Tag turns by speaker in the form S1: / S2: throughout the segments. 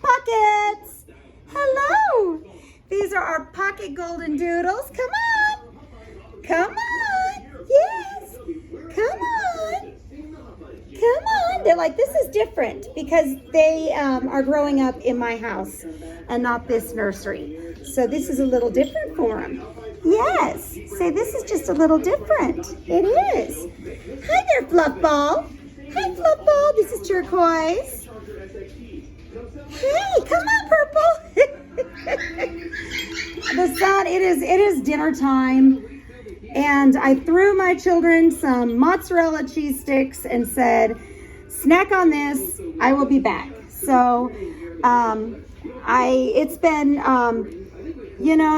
S1: Pockets. Hello. These are our pocket Goldendoodles. Come on. Come on. Yes. Come on. Come on. They're like, this is different because they are growing up in my house and not this nursery. So this is a little different for them. Yes. Say, this is just a little different. It is. Hi there, Fluff Ball. Hi, Fluff Ball. This is Turquoise. Hey, come on, Purple. The sun, it is dinner time. And I threw my children some mozzarella cheese sticks and said, snack on this, I will be back. So it's been,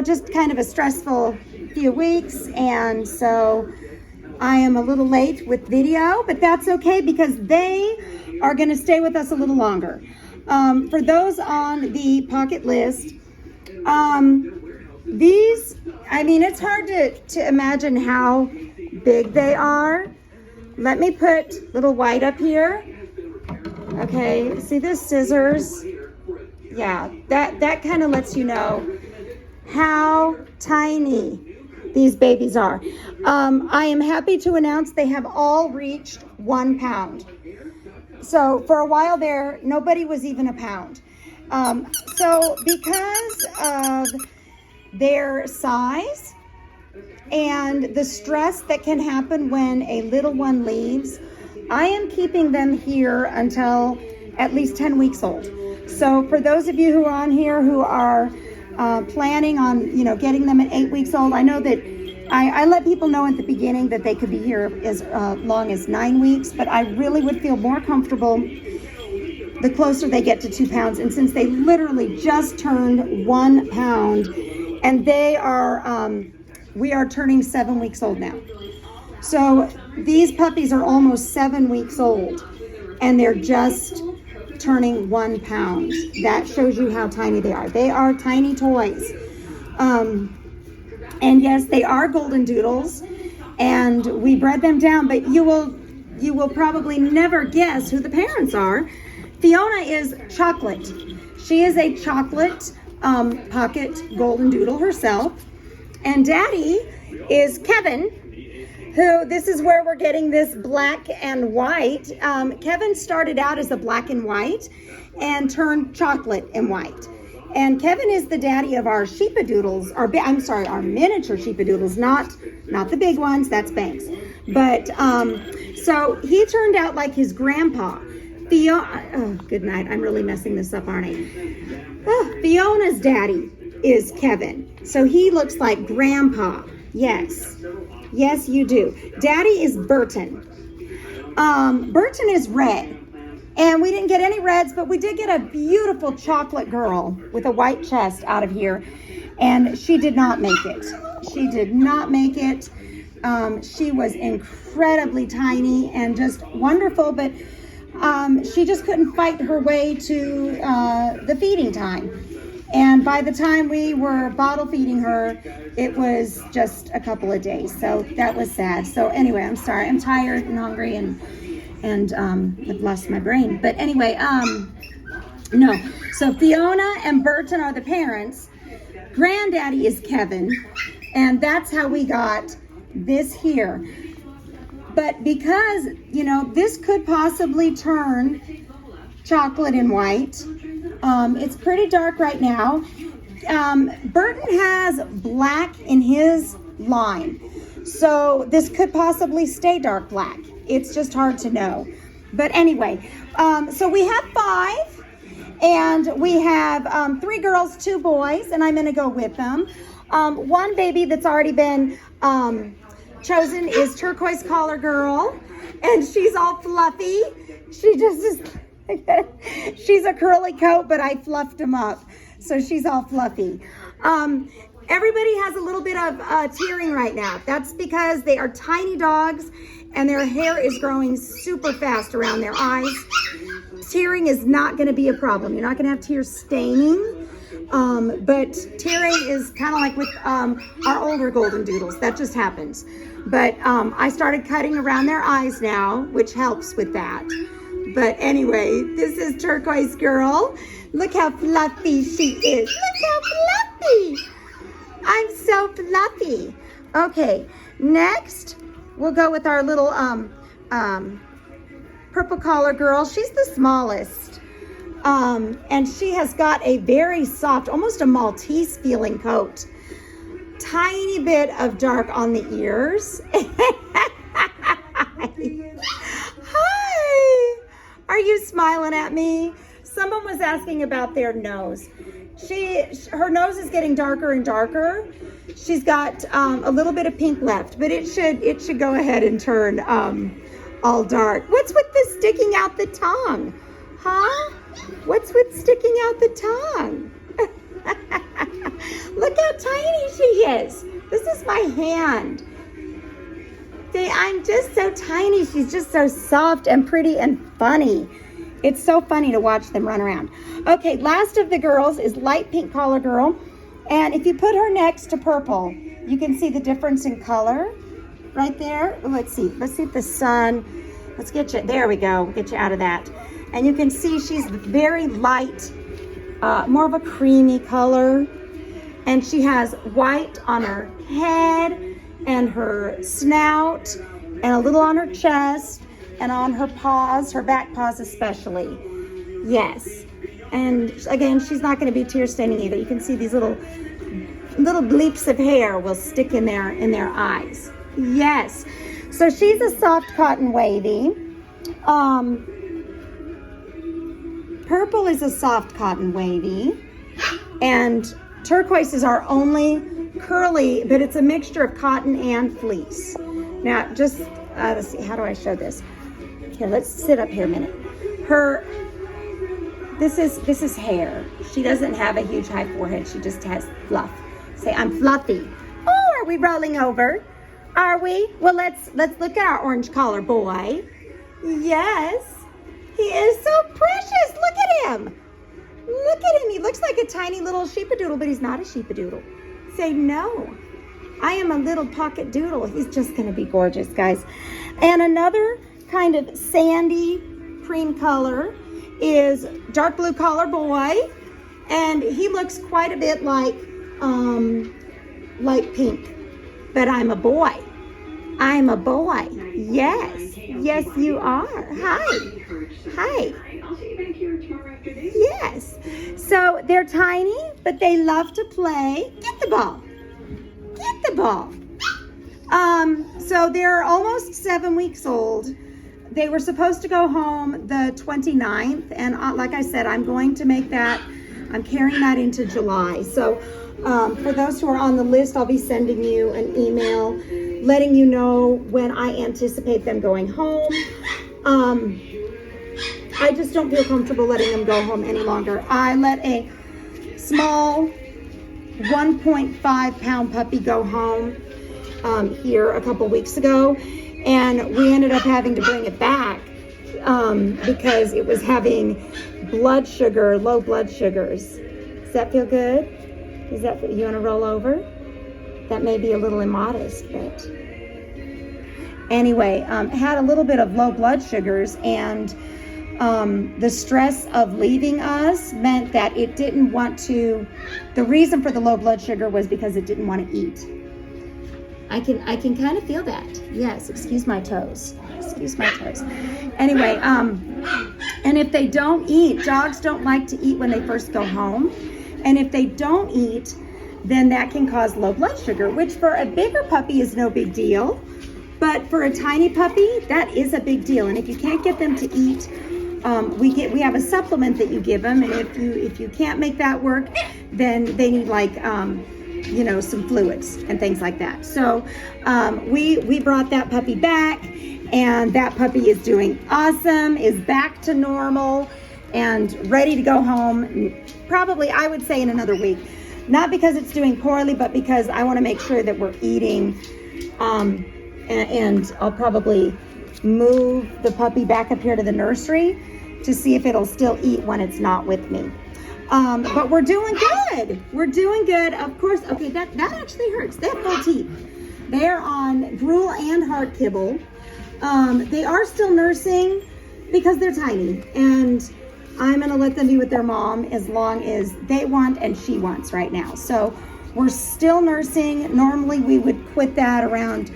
S1: just kind of a stressful few weeks. And so I am a little late with video, but that's okay because they are going to stay with us a little longer. For those on the pocket list, these, it's hard to imagine how big they are. Let me put little White up here. Okay, see the scissors? Yeah, that kind of lets you know how tiny these babies are. I am happy to announce they have all reached 1 pound. So for a while there, nobody was even a pound. So because of their size and the stress that can happen when a little one leaves, I am keeping them here until at least 10 weeks old. So for those of you who are on here who are planning on, getting them at 8 weeks old, I know that I let people know at the beginning that they could be here as long as 9 weeks, but I really would feel more comfortable the closer they get to 2 pounds. And since they literally just turned 1 pound, and they are, we are turning 7 weeks old now. So these puppies are almost 7 weeks old, and they're just turning 1 pound. That shows you how tiny they are. They are tiny toys. And yes, they are Goldendoodles, and we bred them down, but you will probably never guess who the parents are. Fiona is chocolate. She is a chocolate pocket Goldendoodle herself, and Daddy is Kevin, who, this is where we're getting this black and white. Kevin started out as a black and white and turned chocolate and white. And Kevin is the daddy of our sheepadoodles, our miniature sheepadoodles, not the big ones, that's Banks. But, so he turned out like his grandpa. Good night, I'm really messing this up, aren't I? Fiona's daddy is Kevin. So he looks like grandpa, yes. Yes, you do. Daddy is Burton. Burton is red. And we didn't get any reds, but we did get a beautiful chocolate girl with a white chest out of here. And she did not make it. She did not make it. She was incredibly tiny and just wonderful, but she just couldn't fight her way to the feeding time. And by the time we were bottle feeding her, it was just a couple of days. So that was sad. So anyway, I'm sorry. I'm tired and hungry and I've lost my brain. But anyway, no. So Fiona and Burton are the parents. Granddaddy is Kevin. And that's how we got this here. But because, this could possibly turn chocolate and white. It's pretty dark right now. Burton has black in his line. So this could possibly stay dark black. It's just hard to know. But anyway, so we have 5, and we have 3 girls, 2 boys, and I'm going to go with them. One baby that's already been chosen is Turquoise Collar Girl, and she's all fluffy. She just is, she's a curly coat, but I fluffed them up, so she's all fluffy. Everybody has a little bit of tearing right now. That's because they are tiny dogs, and their hair is growing super fast around their eyes. Tearing is not going to be a problem. You're not going to have tear staining, but tearing is kind of like with our older Goldendoodles. That just happens. But I started cutting around their eyes now, which helps with that. But anyway, this is Turquoise Girl. Look how fluffy she is. Look how fluffy. I'm so fluffy. Okay, next we'll go with our little purple collar girl. She's the smallest. And she has got a very soft, almost a Maltese feeling coat. Tiny bit of dark on the ears. Hi. Are you smiling at me? Someone was asking about their nose. Her nose is getting darker and darker. She's got a little bit of pink left, but it should go ahead and turn all dark. What's with the sticking out the tongue? Huh? What's with sticking out the tongue? Look how tiny she is. This is my hand. See, I'm just so tiny. She's just so soft and pretty and funny. It's so funny to watch them run around. Okay, last of the girls is light pink collar girl. And if you put her next to purple, you can see the difference in color right there. Let's see if the sun, let's get you, there we go, get you out of that. And you can see she's very light, more of a creamy color. And she has white on her head and her snout and a little on her chest and on her paws, her back paws especially. Yes. And again, she's not going to be tear staining either. You can see these little bleeps of hair will stick in their eyes. Yes. So she's a soft cotton wavy. Purple is a soft cotton wavy. And turquoise is our only curly, but it's a mixture of cotton and fleece. Now, just, let's see, how do I show this? Here, let's sit up here a minute. This is hair. She doesn't have a huge high forehead. She just has fluff. Say, I'm fluffy. Oh, are we rolling over? Are we? Well, let's look at our orange collar boy. Yes, he is so precious. Look at him. Look at him. He looks like a tiny little sheepadoodle, but he's not a sheepadoodle. Say no. I am a little pocket doodle. He's just going to be gorgeous, guys. And another kind of sandy cream color is dark blue collar boy, and he looks quite a bit like pink, but I'm a boy. I'm a boy. Yes, yes you are. Hi. Yes. So they're tiny, but they love to play. Get the ball. Get the ball. So they're almost 7 weeks old. They were supposed to go home the 29th, and like I said, I'm going to make that, I'm carrying that into July. So for those who are on the list, I'll be sending you an email letting you know when I anticipate them going home. I just don't feel comfortable letting them go home any longer. I let a small 1.5 pound puppy go home here a couple weeks ago, and we ended up having to bring it back because it was having low blood sugars. Does that feel good? You want to roll over? That may be a little immodest, but anyway, had a little bit of low blood sugars, and the stress of leaving us meant that it didn't want to, the reason for the low blood sugar was because it didn't want to eat. I can kind of feel that. Yes, excuse my toes. Anyway, and if they don't eat, dogs don't like to eat when they first go home. And if they don't eat, then that can cause low blood sugar, which for a bigger puppy is no big deal. But for a tiny puppy, that is a big deal. And if you can't get them to eat, we have a supplement that you give them. And if you can't make that work, then they need like, some fluids and things like that. So we brought that puppy back, and that puppy is doing awesome, is back to normal and ready to go home. Probably, I would say, in another week. Not because it's doing poorly, but because I want to make sure that we're eating. And I'll probably move the puppy back up here to the nursery to see if it'll still eat when it's not with me. But we're doing good. We're doing good. Of course, okay, that actually hurts. They have full teeth. They're on gruel and hard kibble. They are still nursing. because they're tiny, and I'm gonna let them be with their mom as long as they want and she wants right now. So we're still nursing. Normally we would quit that around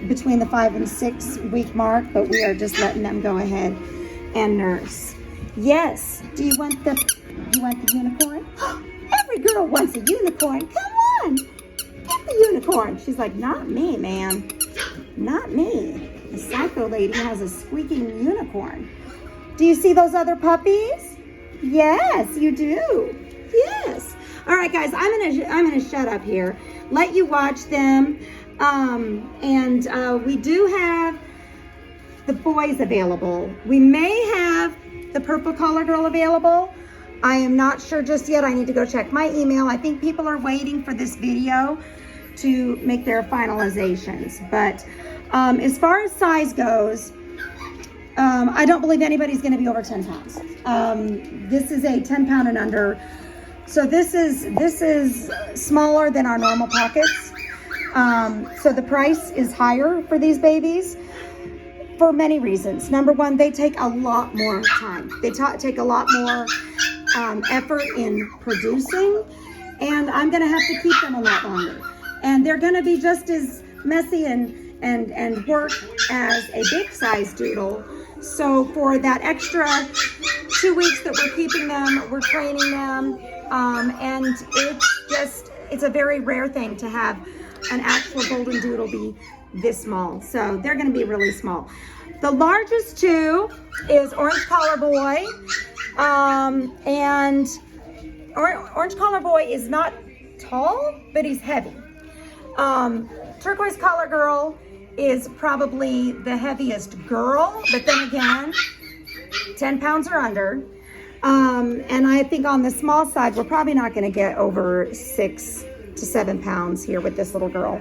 S1: between the 5 and 6 week mark, but we are just letting them go ahead and nurse. Yes. Do you want the unicorn? Every girl wants a unicorn. Come on, get the unicorn. She's like, not me, man. Not me. The psycho lady has a squeaking unicorn. Do you see those other puppies? Yes, you do. Yes. All right, guys, I'm gonna shut up here. Let you watch them. We do have the boys available. We may have the purple collar girl available. I am not sure just yet. I need to go check my email. I think people are waiting for this video to make their finalizations. But as far as size goes, I don't believe anybody's going to be over 10 pounds. This is a 10 pound and under. So this is smaller than our normal pockets. So the price is higher for these babies for many reasons. Number one, they take a lot more time. They take a lot more effort in producing, and I'm going to have to keep them a lot longer. And they're going to be just as messy and work as a big size doodle. So for that extra 2 weeks that we're keeping them, we're training them, and it's a very rare thing to have an actual golden doodle be this small. So they're going to be really small. The largest two is Orange Collar Boy, and Orange Collar Boy is not tall, but he's heavy. Turquoise Collar Girl is probably the heaviest girl, but then again, 10 pounds or under. And I think on the small side, we're probably not going to get over 6 to 7 pounds here with this little girl.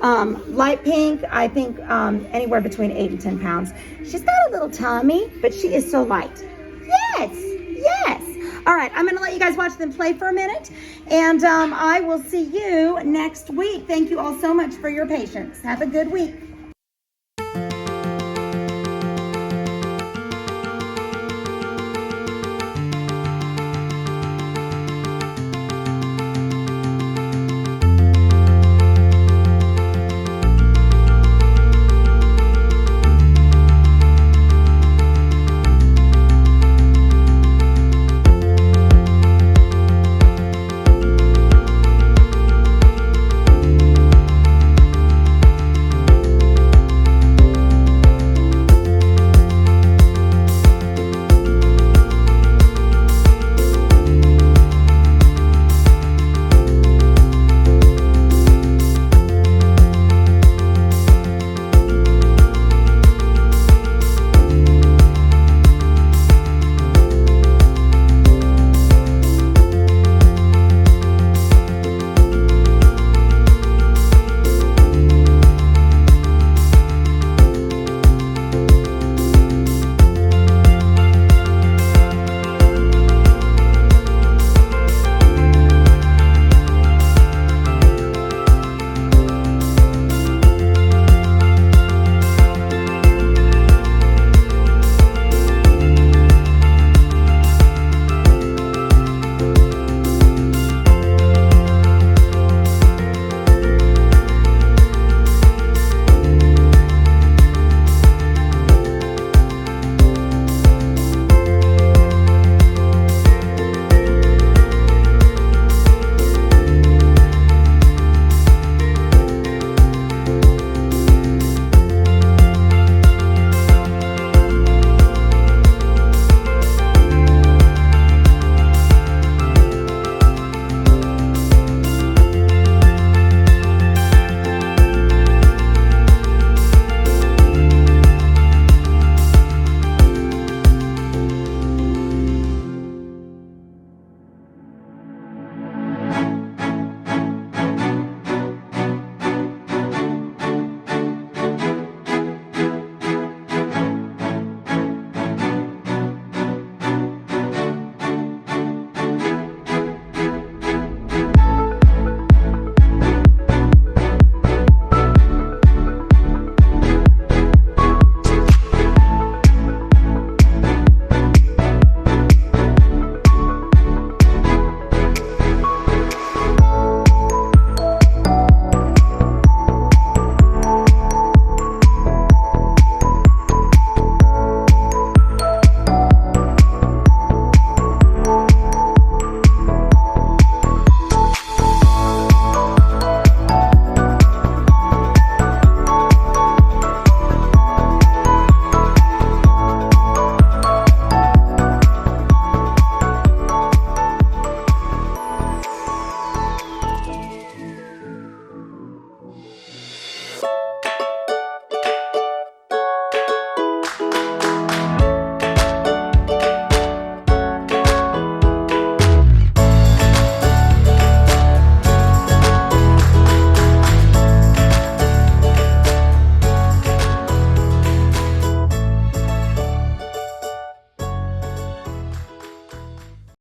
S1: Light pink, I think anywhere between 8 and 10 pounds. She's got a little tummy, but she is so light. Yes, yes. All right, I'm going to let you guys watch them play for a minute, and I will see you next week. Thank you all so much for your patience. Have a good week.